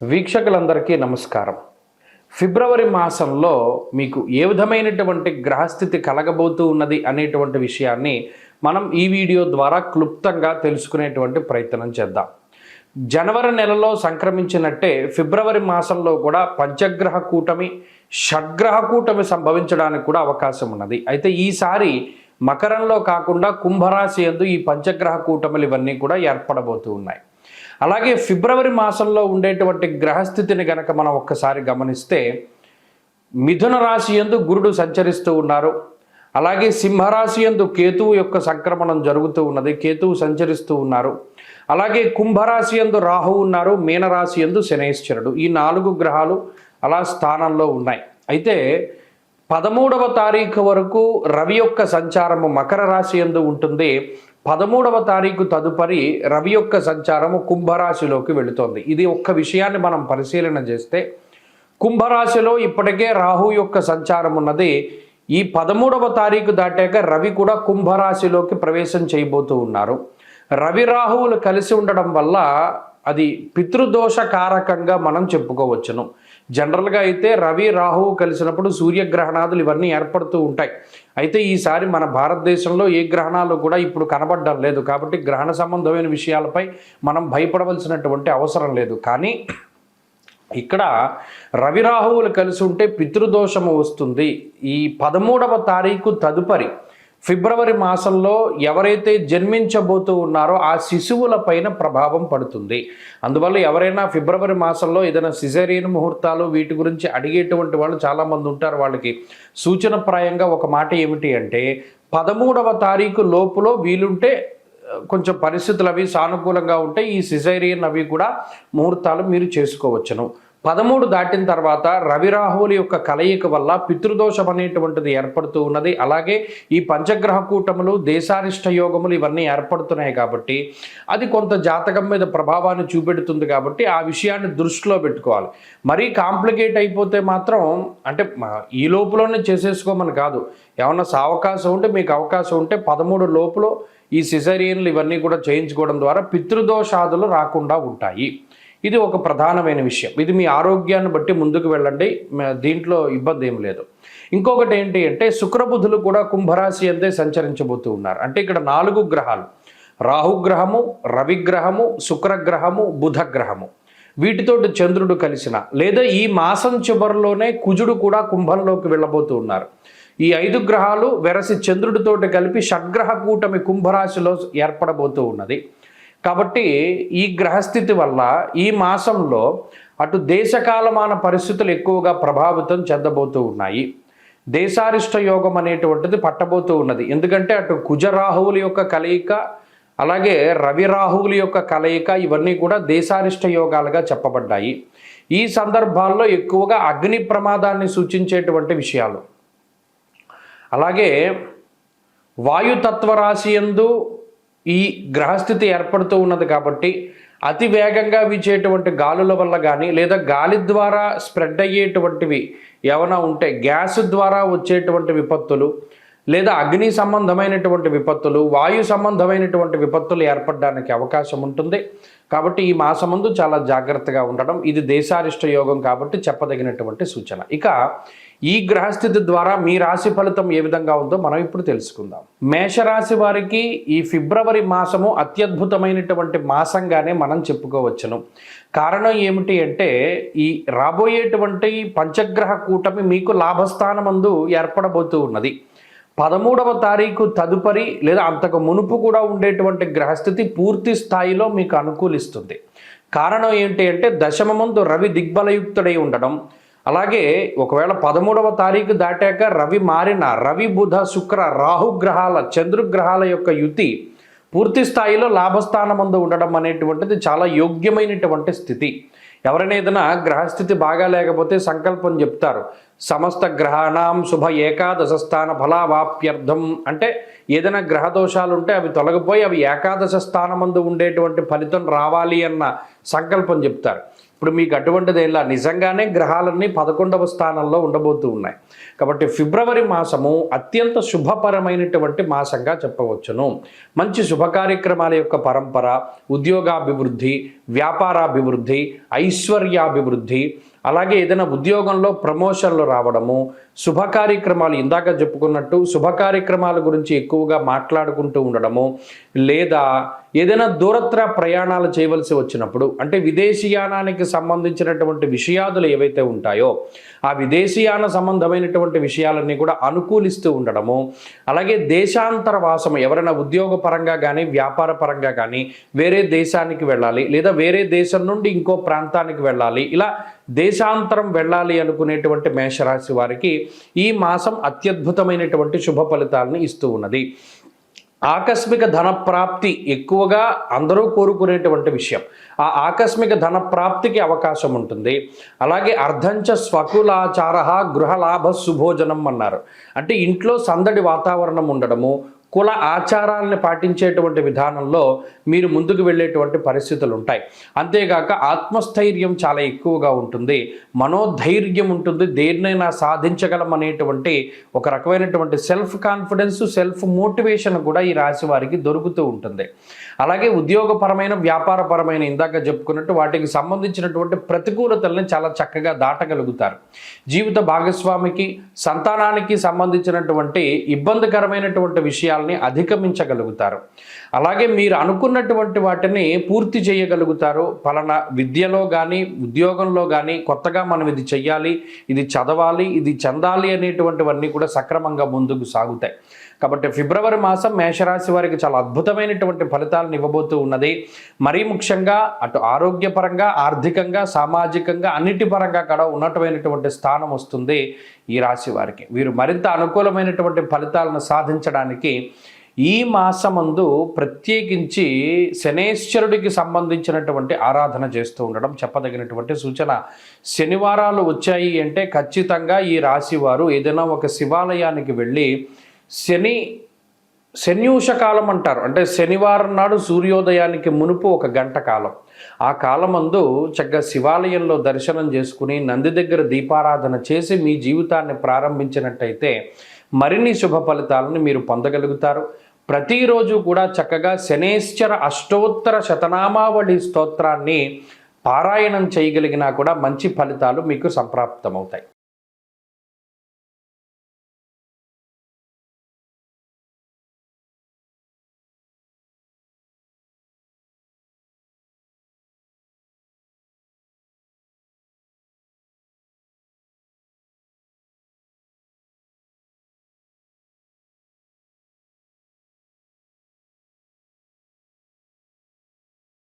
వీక్షకులందరికీ నమస్కారం. ఫిబ్రవరి మాసంలో మీకు ఏ విధమైనటువంటి గ్రహస్థితి కలగబోతూ ఉన్నది అనేటువంటి విషయాన్ని మనం ఈ వీడియో ద్వారా క్లుప్తంగా తెలుసుకునేటువంటి ప్రయత్నం చేద్దాం. జనవరి నెలలో సంక్రమించినట్టే ఫిబ్రవరి మాసంలో కూడా పంచగ్రహ కూటమి, షడ్గ్రహ కూటమి సంభవించడానికి కూడా అవకాశం ఉన్నది. అయితే ఈసారి మకరంలో కాకుండా కుంభరాశి యందు ఈ పంచగ్రహ కూటములు ఇవన్నీ కూడా ఏర్పడబోతూ ఉన్నాయి. అలాగే ఫిబ్రవరి మాసంలో ఉండేటువంటి గ్రహస్థితిని గనక మనం ఒక్కసారి గమనిస్తే మిథున రాశి యందు గురుడు సంచరిస్తూ ఉన్నారు. అలాగే సింహరాశి యందు కేతువు యొక్క సంక్రమణం జరుగుతూ ఉన్నది, కేతువు సంచరిస్తూ ఉన్నారు. అలాగే కుంభరాశి యందు రాహువు ఉన్నారు, మీనరాశి యందు శనైశ్వరుడు. ఈ 4 గ్రహాలు అలా స్థానంలో ఉన్నాయి. అయితే 13వ తారీఖు వరకు రవి యొక్క సంచారము మకర రాశి యందు ఉంటుంది. 13వ తారీఖు తదుపరి రవి యొక్క సంచారము కుంభరాశిలోకి వెళుతోంది. ఇది ఒక్క విషయాన్ని మనం పరిశీలన చేస్తే కుంభరాశిలో ఇప్పటికే రాహు యొక్క సంచారం ఉన్నది. ఈ 13వ తారీఖు దాటాక రవి కూడా కుంభరాశిలోకి ప్రవేశం చేయబోతూ ఉన్నారు. రవి రాహువులు కలిసి ఉండడం వల్ల అది పితృదోష కారకంగా మనం చెప్పుకోవచ్చును. జనరల్గా అయితే రవి రాహువు కలిసినప్పుడు సూర్యగ్రహణాదులు ఇవన్నీ ఏర్పడుతూ ఉంటాయి. అయితే ఈసారి మన భారతదేశంలో ఏ గ్రహణాలు కూడా ఇప్పుడు కనబడడం లేదు. కాబట్టి గ్రహణ సంబంధమైన విషయాలపై మనం భయపడవలసినటువంటి అవసరం లేదు. కానీ ఇక్కడ రవి రాహువులు కలిసి ఉంటే పితృదోషము వస్తుంది. ఈ 13వ తారీఖు తదుపరి ఫిబ్రవరి మాసంలో ఎవరైతే జన్మించబోతూ ఉన్నారో ఆ శిశువుల పైన ప్రభావం పడుతుంది. అందువల్ల ఎవరైనా ఫిబ్రవరి మాసంలో ఏదైనా సిజేరియన్ ముహూర్తాలు వీటి గురించి అడిగేటువంటి వాళ్ళు చాలామంది ఉంటారు. వాళ్ళకి సూచనప్రాయంగా ఒక మాట ఏమిటి అంటే 13వ తారీఖు లోపులో వీలుంటే కొంచెం పరిస్థితులు అవి సానుకూలంగా ఉంటే ఈ సిజేరియన్ అవి కూడా ముహూర్తాలు మీరు చేసుకోవచ్చును. 13 దాటిన తర్వాత రవి రాహువుల యొక్క కలయిక వల్ల పితృదోషం అనేటువంటిది ఏర్పడుతూ ఉన్నది. అలాగే ఈ పంచగ్రహ కూటములు, దేశారిష్ట యోగములు ఇవన్నీ ఏర్పడుతున్నాయి కాబట్టి అది కొంత జాతకం మీద ప్రభావాన్ని చూపెడుతుంది. కాబట్టి ఆ విషయాన్ని దృష్టిలో పెట్టుకోవాలి. మరీ కాంప్లికేట్ అయిపోతే మాత్రం అంటే ఈ లోపులోనే చేసేసుకోమని కాదు. ఏమన్నా అవకాశం ఉంటే మీకు అవకాశం ఉంటే 13 లోపులో ఈ సిజేరియన్లు ఇవన్నీ కూడా చేయించుకోవడం ద్వారా పితృదోషాదులు రాకుండా ఉంటాయి. ఇది ఒక ప్రధానమైన విషయం. ఇది మీ ఆరోగ్యాన్ని బట్టి ముందుకు వెళ్ళండి, దీంట్లో ఇబ్బంది ఏం లేదు. ఇంకొకటి ఏంటి అంటే శుక్రబుధులు కూడా కుంభరాశి అందే సంచరించబోతూ ఉన్నారు. అంటే ఇక్కడ 4 గ్రహాలు, రాహుగ్రహము, రవిగ్రహము, శుక్రగ్రహము, బుధగ్రహము, వీటితోటి చంద్రుడు కలిసిన లేదా ఈ మాసం చివరిలోనే కుజుడు కూడా కుంభంలోకి వెళ్ళబోతూ ఉన్నారు. ఈ 5 గ్రహాలు వెరసి చంద్రుడితోటి కలిపి షడ్గ్రహ కూటమి కుంభరాశిలో ఏర్పడబోతూ ఉన్నది. కాబట్టి ఈ గ్రహస్థితి వల్ల ఈ మాసంలో అటు దేశకాలమాన పరిస్థితులు ఎక్కువగా ప్రభావితం చెందబోతూ ఉన్నాయి. దేశారిష్ట యోగం అనేటువంటిది పట్టబోతూ ఉన్నది. ఎందుకంటే అటు కుజరాహువుల యొక్క కలయిక, అలాగే రవి రాహువుల యొక్క కలయిక ఇవన్నీ కూడా దేశారిష్ట యోగాలుగా చెప్పబడ్డాయి. ఈ సందర్భాల్లో ఎక్కువగా అగ్ని ప్రమాదాన్ని సూచించేటువంటి విషయాలు, అలాగే వాయుతత్వ రాశి యందు ఈ గ్రహస్థితి ఏర్పడుతూ ఉన్నది. కాబట్టి అతి వేగంగా వీచేటువంటి గాలుల వల్ల కానీ లేదా గాలి ద్వారా స్ప్రెడ్ అయ్యేటువంటివి ఏమైనా ఉంటే గ్యాస్ ద్వారా వచ్చేటువంటి విపత్తులు లేదా అగ్ని సంబంధమైనటువంటి విపత్తులు, వాయు సంబంధమైనటువంటి విపత్తులు ఏర్పడడానికి అవకాశం ఉంటుంది. కాబట్టి ఈ మాసమందు చాలా జాగ్రత్తగా ఉండడం ఇది దేశారిష్ట యోగం కాబట్టి చెప్పదగినటువంటి సూచన. ఇక ఈ గ్రహస్థితి ద్వారా మీ రాశి ఫలితం ఏ విధంగా ఉందో మనం ఇప్పుడు తెలుసుకుందాం. మేషరాశి వారికి ఈ ఫిబ్రవరి మాసము అత్యద్భుతమైనటువంటి మాసంగానే మనం చెప్పుకోవచ్చును. కారణం ఏమిటి అంటే ఈ రాబోయేటువంటి పంచగ్రహ కూటమి మీకు లాభస్థానమందు ఏర్పడబోతూ ఉన్నది. 13వ తారీఖు తదుపరి లేదా అంతకు మునుపు కూడా ఉండేటువంటి గ్రహస్థితి పూర్తి స్థాయిలో మీకు అనుకూలిస్తుంది. కారణం ఏంటి అంటే దశమమందు రవి దిగ్బలయుక్తుడై ఉండడం, అలాగే ఒకవేళ 13వ తారీఖు దాటాక రవి మారిన రవి బుధ శుక్ర రాహుగ్రహాల చంద్రగ్రహాల యొక్క యుతి పూర్తి స్థాయిలో లాభస్థానమందు ఉండడం అనేటువంటిది చాలా యోగ్యమైనటువంటి స్థితి. ఎవరైనా ఏదైనా గ్రహస్థితి బాగా లేకపోతే సంకల్పం చెప్తారు, సమస్త గ్రహాణం శుభ ఏకాదశ స్థాన ఫలావాప్యర్థం అంటే ఏదైనా గ్రహ దోషాలు ఉంటే అవి తొలగిపోయి అవి ఏకాదశ స్థానమందు ఉండేటువంటి ఫలితం రావాలి అన్న సంకల్పం చెప్తారు. ఇప్పుడు మీకు అటువంటిది ఇలా నిజంగానే గ్రహాలన్నీ 11వ స్థానంలో ఉండబోతూ ఉన్నాయి. కాబట్టి ఫిబ్రవరి మాసము అత్యంత శుభపరమైనటువంటి మాసంగా చెప్పవచ్చును. మంచి శుభ కార్యక్రమాల యొక్క పరంపర, ఉద్యోగాభివృద్ధి, వ్యాపారాభివృద్ధి, ఐశ్వర్యాభివృద్ధి, అలాగే ఏదైనా ఉద్యోగంలో ప్రమోషన్లు రావడము, శుభ కార్యక్రమాలు ఇందాక చెప్పుకున్నట్టు శుభ కార్యక్రమాల గురించి ఎక్కువగా మాట్లాడుకుంటూ ఉండడము, లేదా ఏదైనా దూరత్ర ప్రయాణాలు చేయవలసి వచ్చినప్పుడు అంటే విదేశీయానానికి సంబంధించినటువంటి విషయాదులు ఏవైతే ఉంటాయో ఆ విదేశీయాన సంబంధమైనటువంటి విషయాలన్నీ కూడా అనుకూలిస్తూ ఉండడము, అలాగే దేశాంతర వాసము ఎవరైనా ఉద్యోగపరంగా కానీ వ్యాపార పరంగా కానీ వేరే దేశానికి వెళ్ళాలి లేదా వేరే దేశం నుండి ఇంకో ప్రాంతానికి వెళ్ళాలి, ఇలా దేశాంతరం వెళ్ళాలి అనుకునేటువంటి మేషరాశి వారికి ఈ మాసం అత్యద్భుతమైనటువంటి శుభ ఫలితాలను ఇస్తూ ఉన్నది. ఆకస్మిక ధన ప్రాప్తి ఎక్కువగా అందరూ కోరుకునేటువంటి విషయం. ఆ ఆకస్మిక ధన ప్రాప్తికి అవకాశం ఉంటుంది. అలాగే అర్ధంచ స్వకులాచార గృహలాభ శుభోజనం అన్నారు. అంటే ఇంట్లో సందడి వాతావరణం ఉండడము, కుల ఆచారాలను పాటించేటువంటి విధానంలో మీరు ముందుకు వెళ్ళేటువంటి పరిస్థితులు ఉంటాయి. అంతేగాక ఆత్మస్థైర్యం చాలా ఎక్కువగా ఉంటుంది, మనోధైర్యం ఉంటుంది, దేన్నైనా సాధించగలం అనేటువంటి ఒక రకమైనటువంటి సెల్ఫ్ కాన్ఫిడెన్స్, సెల్ఫ్ మోటివేషన్ కూడా ఈ రాశి వారికి దొరుకుతూ ఉంటుంది. అలాగే ఉద్యోగపరమైన వ్యాపారపరమైన ఇందాక చెప్పుకున్నట్టు వాటికి సంబంధించినటువంటి ప్రతికూలతల్ని చాలా చక్కగా దాటగలుగుతారు. జీవిత భాగస్వామికి సంతానానికి సంబంధించినటువంటి ఇబ్బందికరమైనటువంటి విషయాల్ని అధిగమించగలుగుతారు. అలాగే మీరు అనుకున్నటువంటి వాటిని పూర్తి చేయగలుగుతారు. పలానా విద్యలో కానీ ఉద్యోగంలో కానీ కొత్తగా మనం ఇది చెయ్యాలి, ఇది చదవాలి, ఇది చెందాలి అనేటువంటివన్నీ కూడా సక్రమంగా ముందుకు సాగుతాయి. కాబట్టి ఫిబ్రవరి మాసం మేషరాశి వారికి చాలా అద్భుతమైనటువంటి ఫలితాలను ఇవ్వబోతూ ఉన్నది. మరీ ముఖ్యంగా అటు ఆరోగ్యపరంగా, ఆర్థికంగా, సామాజికంగా అన్నిటి పరంగా కూడా ఉన్నతమైనటువంటి స్థానం వస్తుంది ఈ రాశి వారికి. వీరు మరింత అనుకూలమైనటువంటి ఫలితాలను సాధించడానికి ఈ మాసమందు ప్రత్యేకించి శనేశ్వరుడికి సంబంధించినటువంటి ఆరాధన చేస్తూ ఉండడం చెప్పదగినటువంటి సూచన. శనివారాలు వచ్చాయి అంటే ఖచ్చితంగా ఈ రాశి వారు ఏదైనా ఒక శివాలయానికి వెళ్ళి శన్యూషకాలం అంటారు, అంటే శనివారం నాడు సూర్యోదయానికి మునుపు 1 గంట కాలం, ఆ కాలమందు చక్కగా శివాలయంలో దర్శనం చేసుకుని నంది దగ్గర దీపారాధన చేసి మీ జీవితాన్ని ప్రారంభించినట్టయితే మరిన్ని శుభ ఫలితాలను మీరు పొందగలుగుతారు. ప్రతిరోజు కూడా చక్కగా శనేశ్వర అష్టోత్తర శతనామావళి స్తోత్రాన్ని పారాయణం చేయగలిగినా కూడా మంచి ఫలితాలు మీకు సంప్రాప్తమవుతాయి.